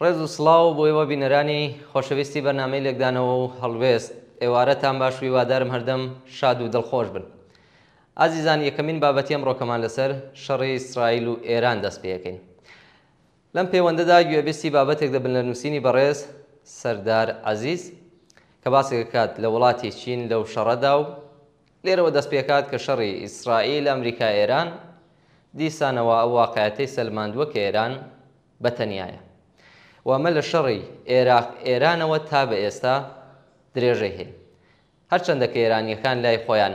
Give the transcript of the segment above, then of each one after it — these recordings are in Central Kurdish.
ڕێز و سڵاو بۆ ئێوە بینەرانی خۆشەویستی بەرنامەی لێکدانەوە و هەڵوێست ئێوارەتان باش و هیوادارم هەردەم شاد و دڵخۆش بن. ئازیزان، یەکەمین بابەتی ئەمڕۆکەمان لەسەر شەڕی ئیسرائیل و ئێران دەست پێ یەکەین. لەم پەیوەندەدا گوێبیستی بابەتێک دەبن لە نووسینی بەڕێز سەردار عەزیز کە باسێک دەکات لە وڵاتی چین لەو شەڕەدا و لێرەوە دەست پێکات کە شەڕی ئیسرائیل ئەمریکا ئێران دیسانەوە ئەو واقعەتەی سەلماندووە کە ئێران بەتەنیایە. وەمە لە شەڕی عێراق ئێرانەوە تا بە ئێستا درێژەی هەیە. هەرچەندە کە ئێرانیەکان لای خۆیان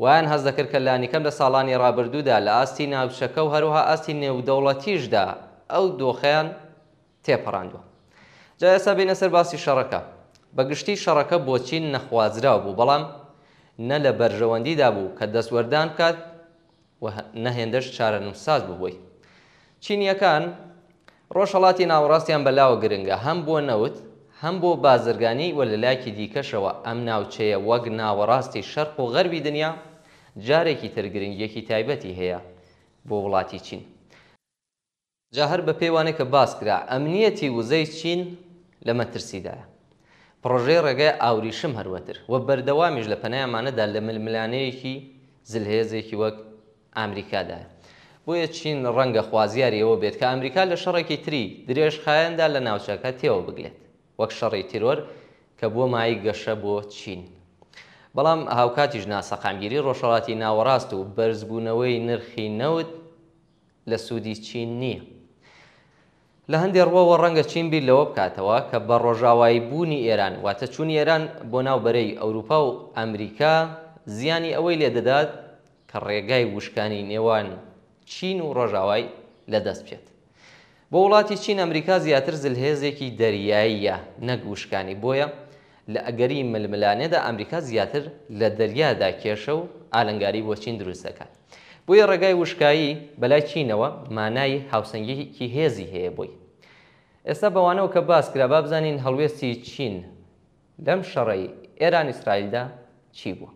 وایان هەز دەکرد کە لانیکەم لە ساڵانی ڕابردوودا لە ئاستی ناوچەکە و هەروەها ئاستی نێودەوڵەتیشدا ئەو دۆخەیان تێپەڕاندووە. جا ئێستا بینە سەر باسی شەڕەکە. بەگشتی شەڕەکە بۆ چین نەخوازراو بوو، بەڵام نە لە بەرژەوەندیدا بوو کە دەستوەردان بکات و نەهێندەش چارەنووسساز بووبووی. چینیەکان ڕۆژهەڵاتی ناوەڕاستیان بەلاوە گرنگە، هەم بۆ نەوت هەم بۆ بازرگانی و لە لایەکی دیکەشەوە ئەم ناوچەیە وەک ناوەڕاستی شەرق و غەربی دنیا جارێکی تر گرنگیەکی تایبەتی هەیە بۆ وڵاتی چین. جا هەر بە پێیوانێک کە باس کرا ئەمنیەتی وزەی چین لە مەترسیدایە. پڕۆژەی ڕێگای ئاوریشم هەروەتر و بەردەوامیش لە پەنایەمانەدا لە ململانەیەکی زلهێزێکی وەک ئامریکادایە. بۆیە چین ڕەنگە خوازیاریەوە بێت کە ئەمریکا لە شەڕێکی تری درێژخایەندا لە ناوچەکە تێوە بگرێت، وەک شەڕی تیرۆر کە بۆ مای گەشە بۆ چین. بەڵام هاوکاتیش ناسەقامگیری ڕۆژهەڵاتی ناوەڕاست و بەرزبوونەوەی نرخی نەوت لە سوودی چین نییە. لە هەندێک ڕۆوە ڕەنگە چین بیر لەوە بکاتەوە کە بە ڕۆژاوایی بوونی ئێران واتە چوونی ئێران بۆ ناوبەرەی ئەوروپا و ئەمریکا زیانی ئەوەی لێدەدات کە ڕێگای وشکانی نێوان چین و ڕۆژاوای لەدەست بچێت. بۆ وڵاتی چین ئەمریکا زیاتر زلهێزێکی دەریاییە نەک وشکانی، بۆیە لە ئەگەری ململانێدا ئەمریکا زیاتر لە دەریادا کێشە و ئالنگاری بۆ چین دروست دەکات. بۆیە ڕێگای وشکایی بەلای چینەوە مانای هاوسەنگیەکی هێزی هەیە بۆی. ئێستا بەوانەوە کە باس کرا با بزانین هەڵوێستی چین لەم شەڕەی ئێران ئیسرائیلدا چی بووە.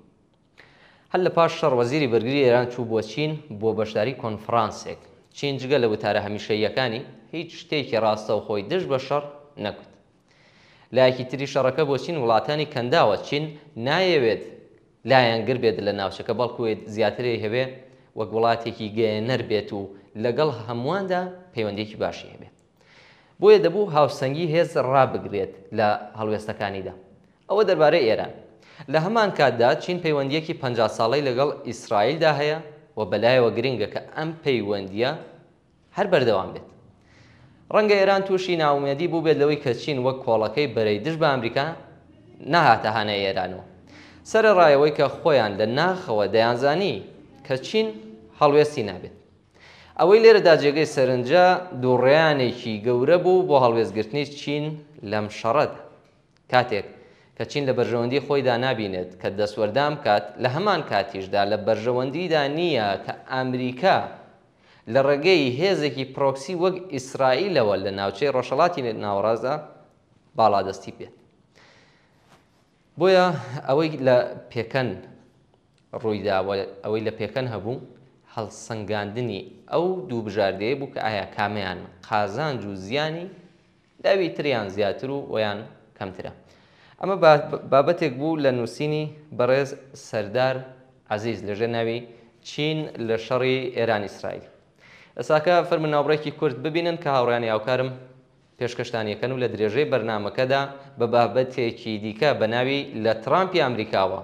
هەر لە پاش شەڕ وەزیری بەرگری ئێران چوو بۆ چین بۆ بەشداری کۆنفرانسێک. چین جگە لە وتارە هەمیشەییەکانی هیچ شتێکی ڕاستە و خۆی دژ بە شەڕ نەکوت. لایەکی تری شەڕەکە بۆ چین وڵاتانی کەنداوە. چین نایەوێت لایەنگر بێت لە ناوچەکە، بەڵکو زیاتری هەبێ وەک وڵاتێکی گەێنەر بێت و لەگەڵ هەموواندا پەیوەندێکی باشی هەبێت. بۆیە دەبوو هاوسەنگی هێز ڕابگرێت لە هەڵوێستەکانیدا. ئەوە دەربارەی ئێران. لە هەمان کاتدا چین پەیوەندیەکی 50 ساڵەی لەگەڵ ئیسرائیلدا هەیە و بەلایەوە گرنگە کە ئەم پەیوەندیە هەر بەردەوام بێت. ڕەنگە ئێران تووشی ناومێدی بوو بێت لەوەی کە چین وەک کۆڵەکەی بەرەی دژ بە ئەمریکا نەهاتە هانای ئێرانەوە. سەرەڕایەوەی کە خۆیان لە ناخەوە دەیانزانی کە چین هەڵوێستی نابێت. ئەوەی لێرەدا جێگەی سەرنجە دووڕێیانێکی گەورە بوو بۆ هەڵوێستگرتنی چین لەم شەڕەدا. کاتێک کە چین لە بەرژەوەندی خۆیدا نابینێت کە دەسوەردام کات، لە هەمان کاتیشدا لە بەرژەوەندیدا نییە کە ئەمریکا لە ڕێگەی هێزێکی پرۆکسی وەک ئیسرائیلەوە لە ناوچەی ڕۆژهەڵاتی ناوەڕاستدا باڵادەستی بێت. بۆیە ئەوەی لە پێکەن ڕوویدا ئەوەی لە پێکەن هەبوو هەڵسەنگاندنی ئەو دوو بژاردەیە بوو کە ئایا کامیان قازانج و زیانی داوی تریان زیاتر و ویان کەمترە. ئەمە بابەتێک بوو لە نووسینی بەڕێز سەردار عەزیز لەژێر ناوی چین لە شەڕی ئێران ئیسرائیل. ئەساکە فەرمون ناوبڕێکی کورد ببینن کە هاوڕێیانی هاوکارم پێشکەشتانیەکەن و لە درێژەی بەرنامەکەدا بە بابەتێکی دیکە بە ناوی لە ترامپی ئەمریکاوە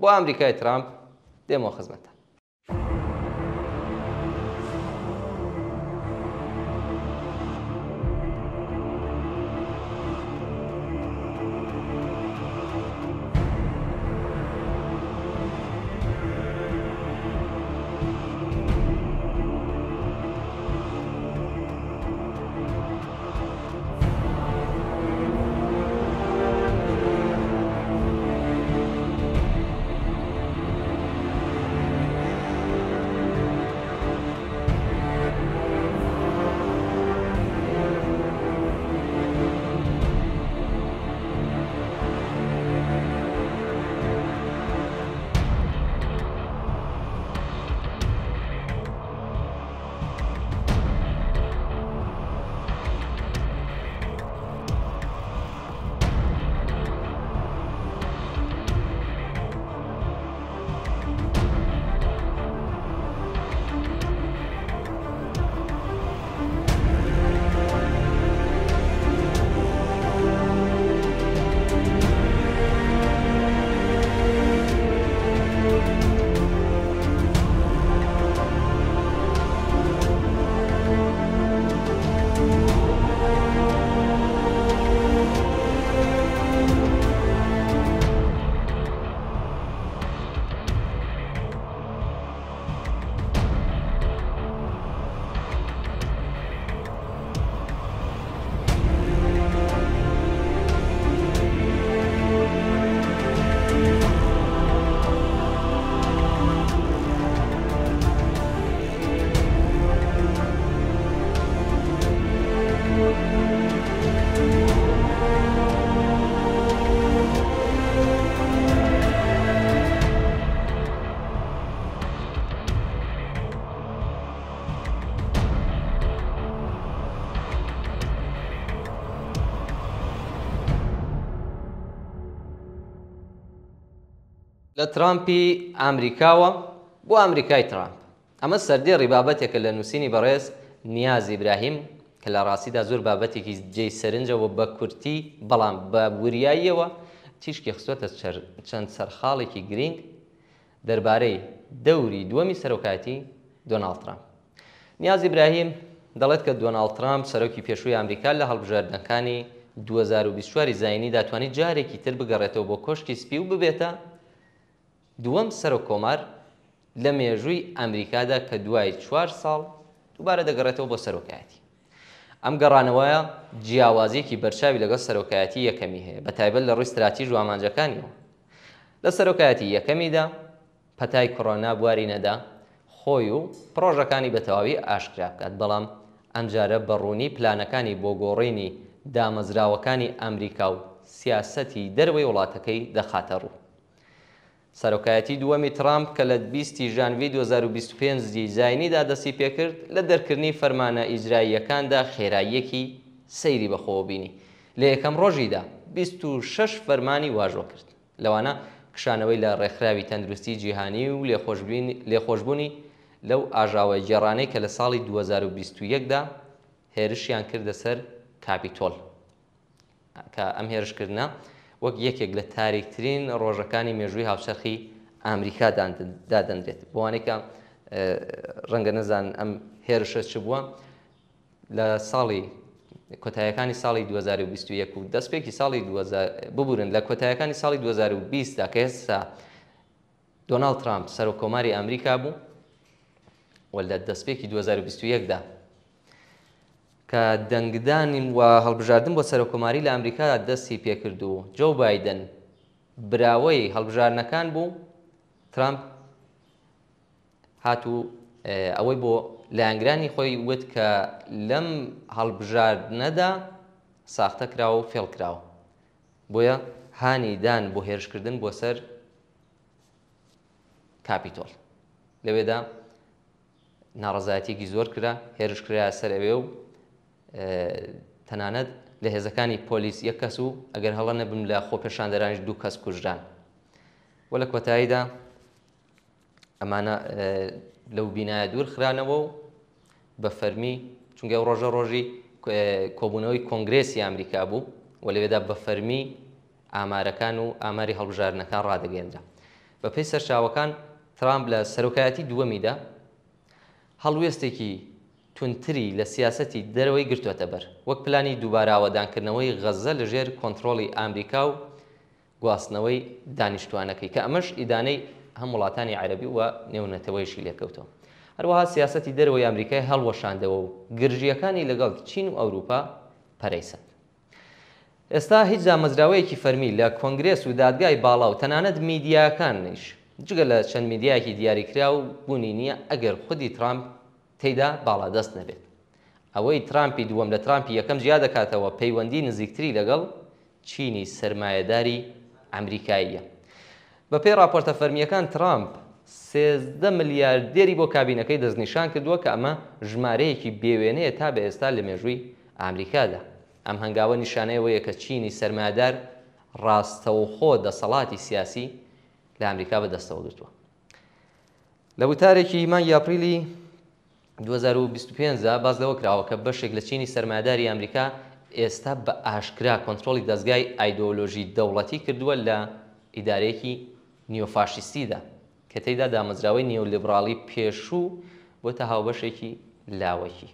بۆ ئەمریکای ترامپ دێمەوە خزمەتە. لە ترامپی ئامریکاوە بۆ ئەمریکای ترامپ. ئەمە سەردەی ڕیبابەتێکە لە نووسینی بەڕێز نیاز ئیبراهیم کە لە ڕاستیدا زۆر بابەتێکی جێی سەرنجەوە بە کورتی بەڵام بە وریاییەوە تیشکی خستوەتە چەند سەرخاڵێکی گرنگ دەربارەی دەوری دووەمی سەرۆکایەتی دۆناڵد ترامپ. نیاز ئیبراهیم دەڵێت کە دۆناڵد ترامپ سەرۆکی پێشووی ئەمریکا لە هەڵبژاردنەکانی 2024 زاینی داتوانێت جارێکی تر بگەڕێتەوە بۆ کۆشکی سپی و ببێتە دووەم سەرۆکۆمار لە مێژووی ئەمریکادا کە دوای 4 ساڵ دووبارە دەگەڕێتەوە بۆ سەرۆکایەتی. ئەم گەڕانەوەیە جیاوازیەکی بەرچاوی لەگەڵ سەرۆکایەتی یەکەمی هەیە بە تایبەت لە ڕووی استراتیژ و ئامانجەکانیەوە. لە سەرۆکایەتی یەکەمیدا پەتای کۆڕۆنا بواری نەدا خۆی و پرۆژەکانی بە تەواوی ئاشکرا بکات، بەڵام ئەم جارە بەڕوونی پلانەکانی بۆ گۆڕینی دامەزراوەکانی ئەمریکا و سیاسەتی دەروەی وڵاتەکەی دەخاتە ڕوو. سەرۆکایەتی دووەمی ترامپ کە لە 20 ژانڤی 2025 زاینیدا دەستی پێکرد لە دەرکردنی فەرمانە ئیجراییەکاندا خێراییەکی سەیری بەخۆوە بینی. لە یەکەم ڕۆژیدا 26 فەرمانی واژۆ کرد، لەوانە کشانەوەی لە ڕێکخراوی تەندروستی جیهانی و لێخۆشبوونی لەو ئاژاوە گێڕانەی کە لە ساڵی 2021دا هێرشیان کردە سەر کاپیتۆل، کە ئەم هێرشکردنە وەک یەکێک لە تاریکترین ڕۆژەکانی مێژووی هاوچەرخی ئامریکا دادەنرێت. بۆوانێکە ڕەنگە نەزان ئەم هێرشە چ بووە لە ساڵی کۆتاییەکانی ساڵی 2021 و دەستپێکی ساڵی ببورن لە کۆتاییەکانی ساڵی 2020دا کە ئێستا دۆناڵد ترامپ سەرۆکۆماری ئەمریکا بوو و لە دەستپێکی 2021دا کە دەنگدانی و هەڵبژاردن بۆ سەرۆکۆماری لە ئەمریکا دەستی پێکرد و جۆ بایدن براوەی هەڵبژاردنەکان بوو، ترامپ هاتوو ئەوەی بۆ لایەنگرانی خۆی وت کە لەم هەڵبژاردنەدا ساختە کراوە و فێڵ کراوە، بۆیە هانی دان بۆ هێرشکردن بۆ سەر کاپیتۆل. لەوێدا ناڕەزایەتێکی زۆر کرا، هێرشکرا سەر ئەوێ و تەنانەت لە هێزەکانی پۆلیس یەک کەس و ئەگەر هەڵە نەبم لە خۆپێشاندەرانیش 2 کەس کوژران. وە لە کۆتاییدا ئەمانە لەو بینایە دوور خرانەوە و بە فەرمی چونکە ئەو ڕۆژە ڕۆژی کۆبوونەوەی کۆنگرێسی ئەمریکا بوو و لەوێدا بە فەرمی ئامارەکان و ئاماری هەڵبژاردنەکان ڕادەگەێنرا. بەپێی سەرچاوەکان ترامپ لە سەرۆکایەتی دووەمیدا هەڵوێستێکی تونتری لە سیاسەتی دەرەوەی گرتووەتە بەر، وەک پلانی دووباراوەدانکردنەوەی غەزە لەژێر کۆنتڕۆڵی ئامریکا و گواستنەوەی دانیشتوانەکەی کە ئەمەش ئیدانەی هەم وڵاتانی عەرەبی و نێونەتەوەیشی لێکەوتەوە. هەروەها سیاسەتی دەرەوەی ئەمریکای هەڵوەشاندەوە و گرژیەکانی لەگەڵ چین و ئەوروپا پەرەیسەند. ئێستا هیچ دامەزراوەیەکی فەرمی لە کۆنگرێس و دادگای باڵا و تەنانەت میدیاکانیش جگە لە چەند میدیایەکی دیاریکرا و بوونی نییە ئەگەر خودی ترامپ تێیدا باڵادەست نەبێت. ئەوەی ترامپی دووەم لە ترامپی یەکەم جیا دەکاتەوە پەیوەندی نزیکتری لەگەڵ چینی سەرمایەداری ئەمریکاییە. بەپێی راپۆرتە فەرمیەکان ترامپ 13 ملیاردێری بۆ کابینەکەی دەستنیشان کردووە کە ئەمە ژمارەیەکی بێوێنەیە تا بە ئێستا لە مێژووی ئەمریکادا. ئەم هەنگاوە نیشانەیەوەیە کە چینی سەرمایەدار ڕاستەوخۆ دەسەڵاتی سیاسی لە ئەمریکا بەدەستەوە گرتووە. لە وتارێکی مانگی ئاپریلی 2025 باز لەوە کراوە کە بەشێک لە چینی سەرمایەداری ئەمریکا ئێستا بە ئاشکرا کۆنتڕۆڵی دەستگای ئایدۆلۆژی دەوڵەتی کردووە لە ئیدارەیەکی نیۆفاشیستیدا کە تێیدا دامەزراوەی نیۆلیبراڵی پێشوو بۆتە هاوبەشێکی لاوەکی.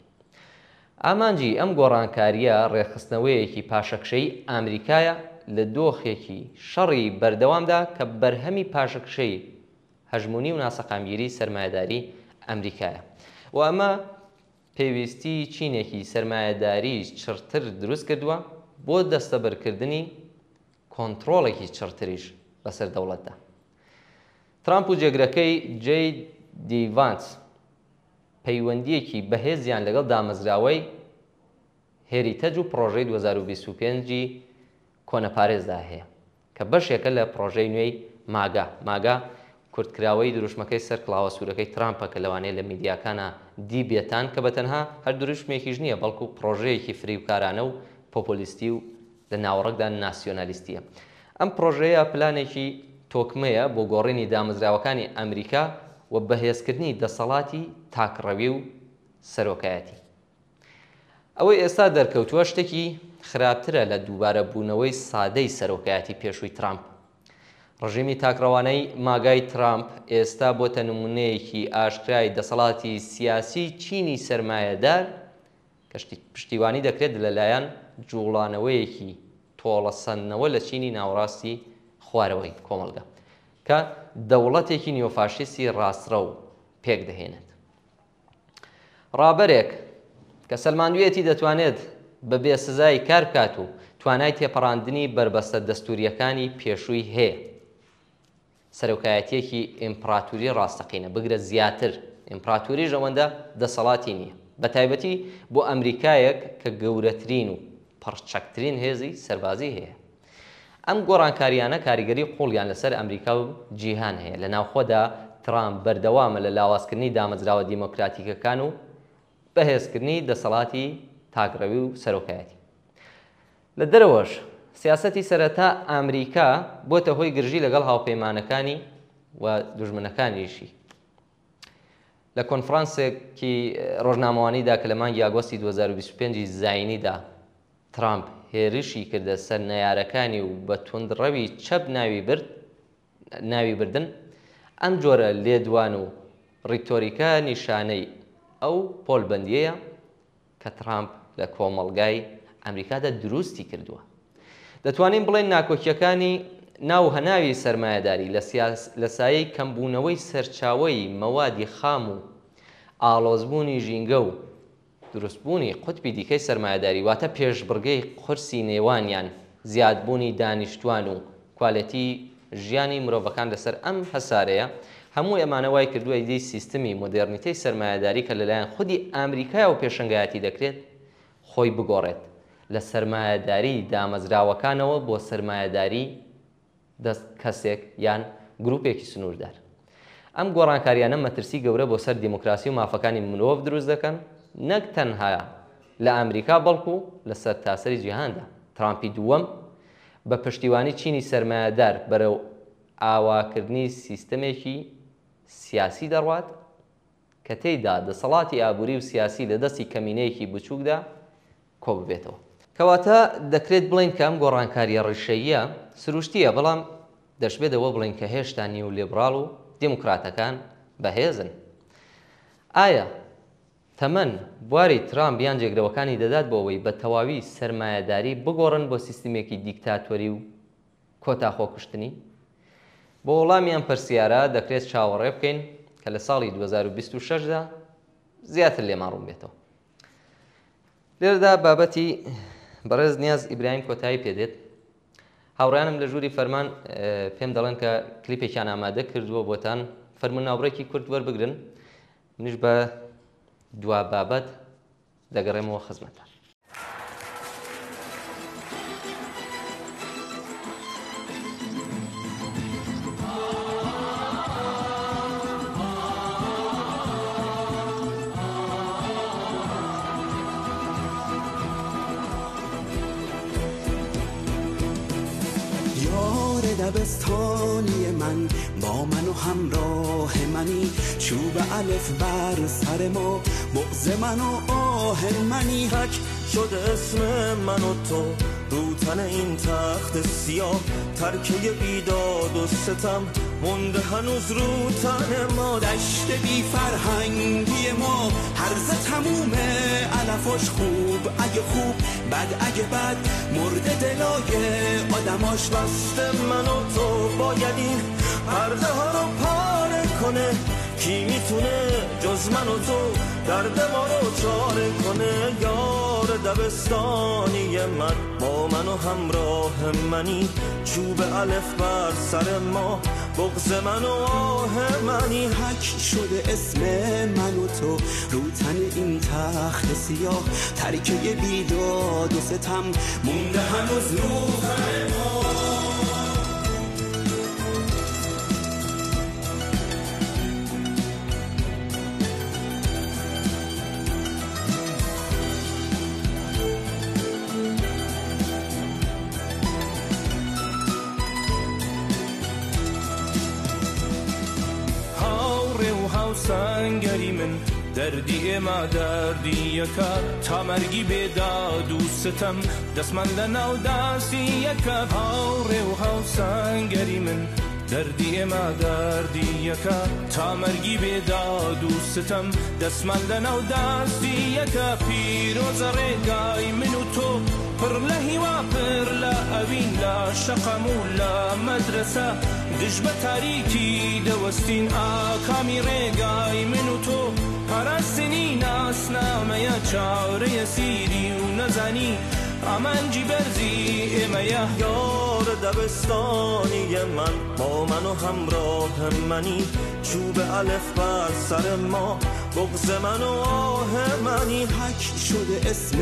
ئامانجی ئەم گۆڕانکاریە ڕێخستنەوەیەکی پاشەکشەی ئەمریکایە لە دۆخێکی شەڕی بەردەوامدا کە بەرهەمی پاشەکشەی هەژمونی و ناسەقامگیری سەرمایەداری ئەمریکایە و ئەمە پێویستی چینێکی سەرمایەداری چڕتر دروست کردووە بۆ دەستەبەرکردنی کۆنتڕۆڵێکی چڕتریش بەسەر دەوڵەتدا. ترامپ و جێگرەکەی جێی دی ڤانس پەیوەندیەکی بەهێزیان لەگەڵ دامەزراوەی هێریتەج و پرۆژەی 2025 کۆنەپارێزدا هەیە کە بەشێکە لە پرۆژەی نوێی ماگا کورتکراوەی دروشمەکەی سەر کڵاوە سوورەکەی ترامپە کە لەوانەیە لە میدیاکانە دیبێتان کە بەتەنها هەر دروشمێکیش نییە بەڵکو پرۆژەیەکی فریوکارانە و پۆپۆلیستی و لە ناوەڕەکدا ناسیۆنالیستیە. ئەم پرۆژەیە پلانێکی تۆکمەیە بۆ گۆڕینی دامەزراوەکانی ئەمریکا و بەهێزکردنی دەسەڵاتی تاکڕەوی و سەرۆکایەتی. ئەوەی ئێستا دەرکەوتووە شتێکی خراپترە لە دووبارە بوونەوەی سادەی سەرۆکایەتی پێشووی ترامپ. ڕژیمی تاکڕەوانەی ماگای ترامپ ئێستا بۆتە نمونەیەکی ئاشکرای دەسەڵاتی سیاسی چینی سەرمایەدار کە پشتیوانی دەکرێت لەلایەن جوڵانەوەیەکی تۆڵەسەندنەوە لە چینی ناوەڕاستی خوارەوەی کۆمەڵگە کە دەوڵەتێکی نیۆفاشیستی ڕاستڕە و پێک دەهێنێت. ڕابەرێک کە سەلماندویەتی دەتوانێت بە بێسزای کار بکات و توانای تێپەڕاندنی بربەستە دەستوریەکانی پێشووی هەیە. سەرۆکایەتیەکی ئیمپراتوری ڕاستەقینە بگرە زیاتر، ئیمپراتوریش ئەوەندە دەسەڵاتی نییە، بە تایبەتی بۆ ئەمریکایەک کە گەورەترین و پڕچەکترین هێزی سەربازی هەیە. ئەم گۆڕانکاریانە کاریگەری قوڵیان لەسەر ئەمریکا و جیهان هەیە. لە ناوخۆدا ترامپ بەردەوامە لە لاوازکردنی دامەزراوە دیموکراتیکەکان و بەهێزکردنی دەسەڵاتی تاکڕەوی و سەرۆکایەتی. لە دەرەوەش سیاسەتی سەرەتا ئەمریکا بۆتە هۆی گرژی لەگەڵ هاوپەیمانەکانی و دوژمنەکانیشی. لە کۆنفرانسێکی ڕۆژنامەوانیدا کە لە مانگی ئاگۆستی 2025 زاینیدا ترامپ هێرشی کردە سەر نەیارەکانی و بە توندڕەوی چەپ ناوی بردن، ئەم جۆرە لێدوان و ڕیتۆریکە نیشانەی ئەو پۆلبەندیەیە کە ترامپ لە کۆمەڵگای ئەمریکادا دروستی کردووە. دەتوانین بڵێن ناکۆکیەکانی ناو هەناوی سەرمایەداری لە سایەی کەمبوونەوەی سەرچاوەی مەوادی خام و ئاڵۆزبوونی ژینگە و دروستبوونی قوتبی دیکەی سەرمایەداری واتە پێشبڕگەی قورسی نێوانیان، زیادبوونی دانیشتوان و کوالەتی ژیانی مرۆڤەکان لەسەر ئەم هەسارەیە هەموو ئەمانە وای کردووە ئیدەی سیستمی مۆدێرنیتەی سەرمایەداری کە لەلایەن خودی ئەمریکایە و پێشەنگایەتی دەکرێت خۆی بگۆڕێت لە سەرمایەداری دامەزراوەکانەوە بۆ سەرمایەداری دەست کەسێک یان گروپێکی سنووردار. ئەم گۆڕانکاریانە مەترسی گەورە بۆ سەر دیموکراسی و مافەکانی مرۆڤ دروست دەکەن، نەک تەنها لە ئەمریکا بەڵکو لە سەر تاسەری جیهاندا. ترامپی دووەم بە پشتیوانی چینی سەرمایەدار بەرەو ئاواکردنی سیستەمێکی سیاسی دەڕوات کە تێیدا دەسەڵاتی ئابووری و سیاسی لە دەستی کەمینەیەکی بچووکدا کۆ ببێتەوە. کەواتە دەکرێت بڵین کە ئەم گۆڕانکاریە ڕیشەییە سروشتیە، بەڵام دەشبێتەوە بڵین کە هێشتا نیولێبراڵ و دیموکراتەکان بەهێزن. ئایا تەمەن بواری ترامپ یان جێگرەوەکانی دەدات بۆ ئەوەی بە تەواوی سەرمایەداری بگۆڕن بۆ سیستمێکی دیکتاتۆری و کۆتاخۆکوشتنی؟ بۆ وەڵامیان پرسیارە دەکرێت چاوەڕێ بکەین کە لە ساڵی 2026دا زیاتر لێمان ڕوون بێتەوە. لێرەدا بابەتی بەڕێز نیاز ئیبراهیم کۆتایی پێدێت. هاوڕیانم لە ژووری فەرمان پێم دەڵێن کە کلیپێکیان ئامادە کردووە بۆتان، فەرمون ناوبڕێکی کورد وەربگرن، منیش بە دوا بابەت دەگەڕێمەوە خزمەتان. دبستانی من با من و همراه منی، چوب الف بر سر ما، بغض من و آه منی. تک شد اسم من و تو رو تن این تخت سیاه، ترکه بیداد و ستم مونده هنوز رو تن ما. دشت بی فرهنگی ما هرزه تمومه، علفاش خوب اگه خوب، بد اگه بد، مرده دلای آدماش. دست من و تو باید این پرده ها رو پاره کنه، کی میتونه جز من و تو درد ما رو چاره کنه. یار دبستانی من با من و همراه منی، چوب الف بر سر ما، بغض من و آه منی. حک شده اسم من و تو رو تن این تخت سیاه، ترکه بیداد و ستم مونده هنوز رو تن ما. هاوسەنگەری من دەردی ئێمە دەردی یەکە تا مەرگی بێداد و ستەم دەستمان لە ناو داستی یەکە هاوڕێ و هاوسەنگەری من دەردی ئێمە دەردی یەکە تا مەرگی بێداد و ستەم دەستمان لە ناو داستی یەکە پیرۆزە ڕێگای من و تۆ پڕ لە هیوا پڕ لە ئەوین لە شەقەم و لە مەدرسە دژ بە تاریکی دەوەستین ئاکامی ڕێگای من و تۆ پاراستنی ناسنامەیە چاورەیە سیری و نەزانی ئامانجی بەرزی ئێمەیە یارە دەبستانی من با من و همراه منی چوب الف بر سر ما بغض من و آه منی حک شده اسم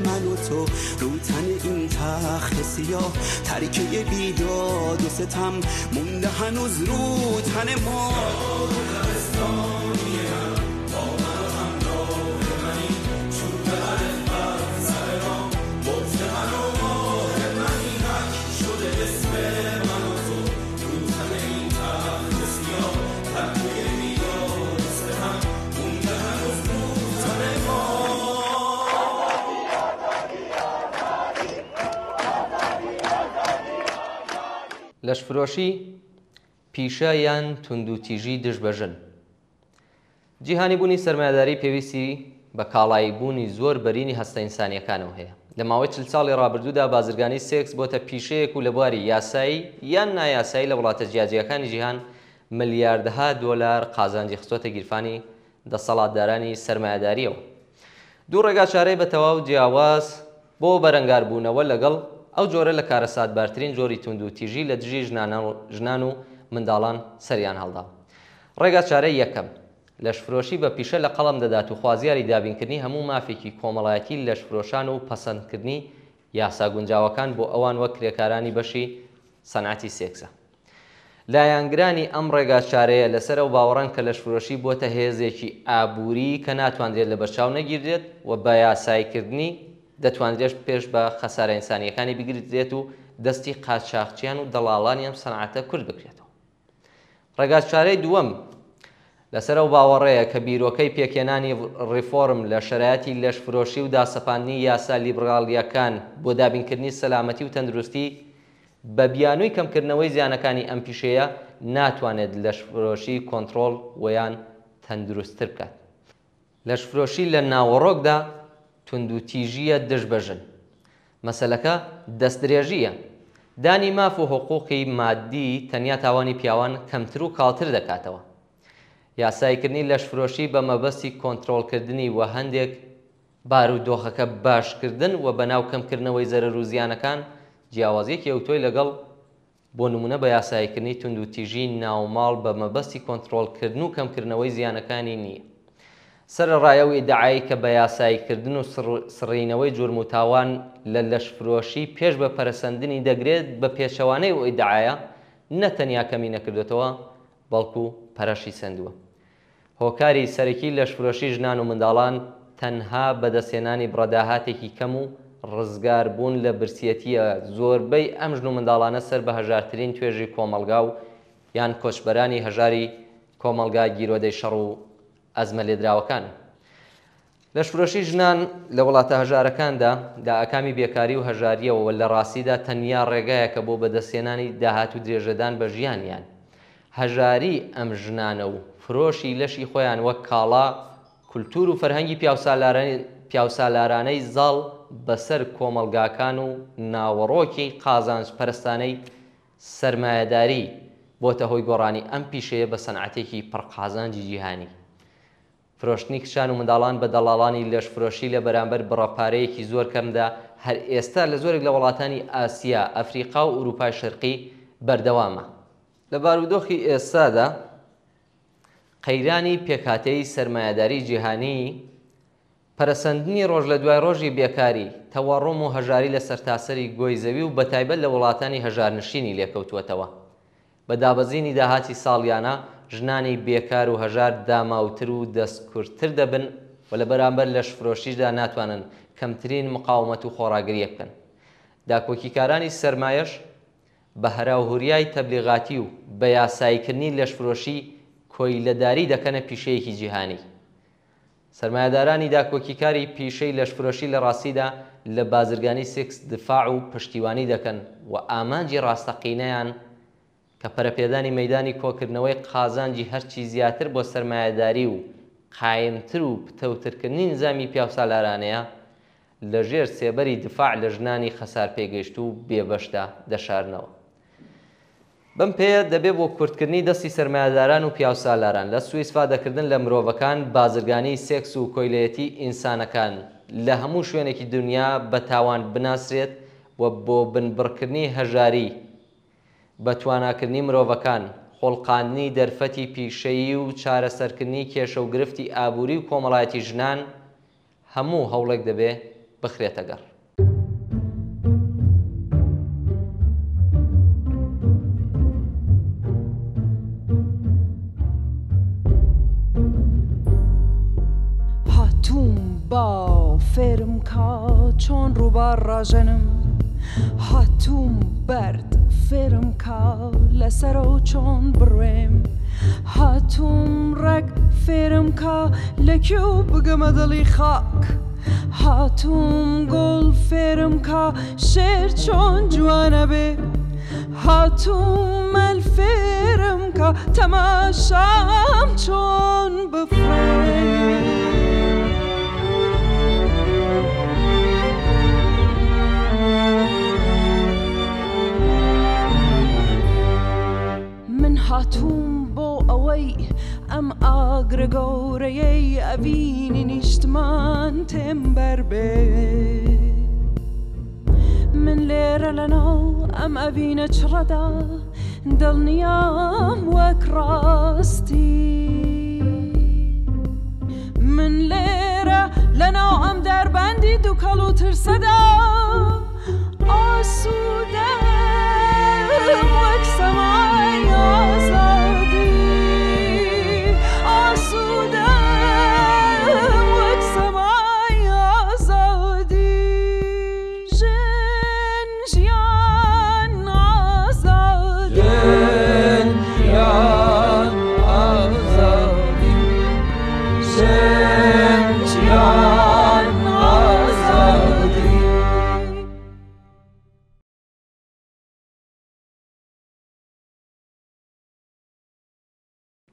من و تو رو تن این تخت سیاه ترکه بیداد و ستم مونده هنوز رو تن ما لەشفرۆشی پیشە یان توندوتیژی دژبەژن جیهانی بوونی سەرمایه‌داری پێویستی بە کاڵایی بوونی زۆر بەرینی هەستە ئینسانیەکانەوە هەیە. لە ماوەی 40 ساڵی ڕابردوودا بازرگانی سێکس بۆتە پیشەیەک و لە بواری یاسایی یان نایاسایی لە وڵاتە جیاجیەکانی جیهان ملیاردەها دۆلار قازانجی خستۆتە گیرفانی دەسەڵاتدارانی سەرمایه‌داریەوە. دوو ڕێگا چارەی بە تەواو جیاواز بۆ بەرەنگاربوونەوە لەگەڵ ئەو جۆرە لە کارە سادبارترین جۆری توندوتیژی لە دژی ژنان و منداڵان سەریان هەڵدا. ڕێگا چارەی یەکەم لەشفرۆشی بە پیشە لە قەڵم دەدات و خوازیاری دابینکردنی هەموو مافێکی کۆمەڵایەتی لەشفرۆشان و پەسەندکردنی یاسا گونجاوەکان بۆ ئەوان وەک کرێکارانی بەشی سەنعەتی سێکسە. لایەنگرانی ئەم ڕێگا چارەیە لەسەر ئەو باوەڕان کە لەشفرۆشی بۆتە هێزێکی ئابووری کە ناتوانرێت لە بەرچاو نەگیردێت و بە یاسایکردنی دەتوانرێت پێش بە خەسارە ئینسانیەکانی بگرێت و دەستی قاچاقچیان و دەڵاڵانی ئەم سەنعەتە کورد بکرێتەوە. ڕێگا چارەی دووەم لەسەر ئەو باوەڕەیە کە بیرۆکەی پێکێنانی ڕیفۆرم لە شەرایەتی لەشفرۆشی و داسەپاندنی یاسا لیبراڵیەکان بۆ دابینکردنی سەلامەتی و تەندروستی بە بیانووی کەمکردنەوەی زیانەکانی ئەم پیشەیە ناتوانێت لەشفرۆشی کۆنتڕۆڵ ویان تەندروستتر بکات. لەشفرۆشی لە ناوەڕۆکدا توندوتیژیە دژبەژن. مەسەلەکە دەستدرێژیە. دانی ماف و حقوقی مادی تەنیا تاوانی پیاوان کەمتر و کاڵتر دەکاتەوە. یاسایکردنی لەشفرۆشی بە مەبەستی کۆنتڕۆڵکردنی و هەندێک بارودۆخەکە باشکردن و بەناو کەمکردنەوەی زەرەر و زیانەکان جیاوازیەکی ئەوتۆی لەگەڵ بۆ نمونە بە یاسایکردنی توندوتیژی ناوماڵ بە مەبەستی کۆنتڕۆڵکردن و کەمکردنەوەی زیانەکانی نییە. سەرڕایە و ئیدعایی کە بە یاسایکردن و سڕینەوەی جورم و تاوان لە لەشفرۆشی پێش بە پەرسەندنی دەگرێت بە پێچەوانەی و ئیدعایە نەتەنیا کەمی نەکردێتەوە بەڵکو پەرەشی سندووە. هۆکاری سەرەکی لەشفرۆشی ژنان و منداڵان تەنها بەدەستێنانی بڕەداهاتێکی کەم و ڕزگار بوون لە برسیەتیە زۆربەی ئەم ژن و منداڵانە سەر بە هەژارترین توێژی کۆمەلگا و یان کۆچبەرانی هەژاری کۆمەلگا گیرۆدەی شەڕ و ئەزمە لێدراوەکان. لەشفرۆشی ژنان لە وڵاتە هەژارەکاندا داهاکامی بێکاری و هەژاریەوە لە ڕاستیدا تەنیا ڕێگایەکە بۆ بەدەستێنانی داهات و درێژەدان بە ژیانیان. هەژاری ئەم ژنانە و فرۆشی لەشی خۆیان وەک کاڵا کولتور و فەرهەنگی پیاوسالارانەی زاڵ بەسەر کۆمەلگاکان و ناوەڕۆکی قازانج پەرستانەی سەرمایەداری بۆتە هۆی گۆڕانی ئەم پیشەیە بە سەنعەتێکی پڕقازانجی جیهانی. فرۆشتنی کچان و منداڵان بە دەڵاڵانی لەشفرۆشی لە بەرامبەر بڕەپارەیەکی زۆر کەمدا هەر ئێستا لە زۆرێک لە وڵاتانی ئاسیا، ئەفریقا و ئوروپای شەرقی بەردەوامە. لە بارودۆخی ئێستادا قەیرانی پێکهاتەی سەرمایەداری جیهانی پەرسەندنی ڕۆژ لە دوای ڕۆژی بێکاری، تەواڕۆم و هەژاری لە سەرتاسەری گۆی زەوی و بەتایبەت لە وڵاتانی هەژارنشینی لێکەوتووەتەوە. بە دابەزینی داهاتی ساڵیانە ژنانی بێکار و هەژار داماوتر و دەستکورتتر دەبن و لە بەرامبەر لەشفرۆشیدا ناتوانن کەمترین مقاومەت و خۆڕاگریە بکەن. داکۆکیکارانی سەرمایەش بە هەراوهوریای تەبلیغاتی و بە یاساییکردنی لەشفرۆشی کۆیلەداری دەکەنە پیشەیەکی جیهانی. سەرمایەدارانی داکۆکیکاری پیشەی لەشفرۆشی لە ڕاستیدا لە بازرگانی سێکس دفاع و پشتیوانی دەکەن و ئامانجی ڕاستەقینەیان کە پەرەپێدانی مەیدانی کۆکردنەوەی قازانجی هەرچی زیاتر بۆ سەرمایەداری و قایمتر و پتەوترکردنی نظامی پیاوسالارانەیە لەژێر سێبەری دفاع لە ژنانی خەسار پێگەیشت و بێبەشدا دەشارنەوە. بەم پێیە دەبێت بۆ کورتکردنی دەستی سەرمایەداران و پیاوسالاران لە سوء ئیستفادەکردن لە مرۆڤەکان، بازرگانی سێکس و کۆیلەتی ئینسانەکان لە هەموو شوێنێکی دنیا بە تاوان بناسرێت و بۆ بنبڕکردنی هەژاری، بە تواناکردنی مرۆڤەکان، خۆڵقاندنی دەرفەتی پیشەیی و چارەسەرکردنی کێشە و گرفتی ئابووری و کۆمەڵایەتی ژنان هەموو هەوڵێک دەبێ بخرێتە گەڕ. با فرم کا چون رو بر راجنم هاتوم برد فرم کا لسرو چون برویم هاتوم رگ فرم کا لکیو بگم دلی خاک هاتوم گل فرم کا شیر چون جوانه به هاتوم الفرم کا تماشام چون بفریم هاتوم بۆ ئەوەی ئەم ئاگرە گەورەیەی ئەڤینی نیشتمان تێمبەر بێ من لێرە لەناو ئەم ئەڤینە چڕەدا دڵنیام وەک ڕاستی من لێرە لەناو ئەم دەربەندی دووکەڵ و ترسەدا ئاسوودەم وەک سەمای ئازادی ئاسوودەم وەک سەمای ئازادی ژن ژیان ئازادی ژن ژیان ئازادی ژن ژیان ئازادی.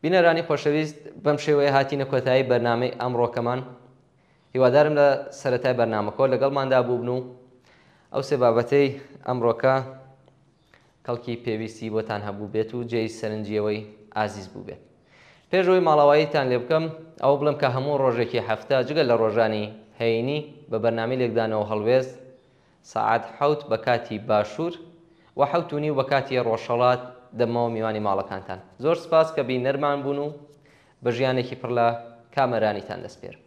بینەرانی خۆشەویست، بەم شێوەیە هاتینە کۆتایی بەرنامەی ئەمڕۆکەمان. هیوادارم لە سەرەتای بەرنامەکۆ لەگەڵماندا بووبن و ئەو سێ بابەتەی ئەمڕۆکە کەڵکی پێویستی بۆتان هەبوو بێت و جێی سەرنجیەوەی ئازیز بوو بێت. پێشەوەی ماڵاواییتان لێ بکەم ئەو بڵم کە هەموو ڕۆژێکی هەفتە جگە لە ڕۆژانی هەینی بە بەرنامەی لێکدانەوە هەڵوێست ساعات 7 بە کاتی باشوور و 7:30 بە کاتی ڕۆژهەڵات دەمەوە میوانی ماڵەکانتان. زۆر سپاس کە بینەرمان بوون و بە ژیانێکی پڕ لە کامەرانیتان دەسپێرم.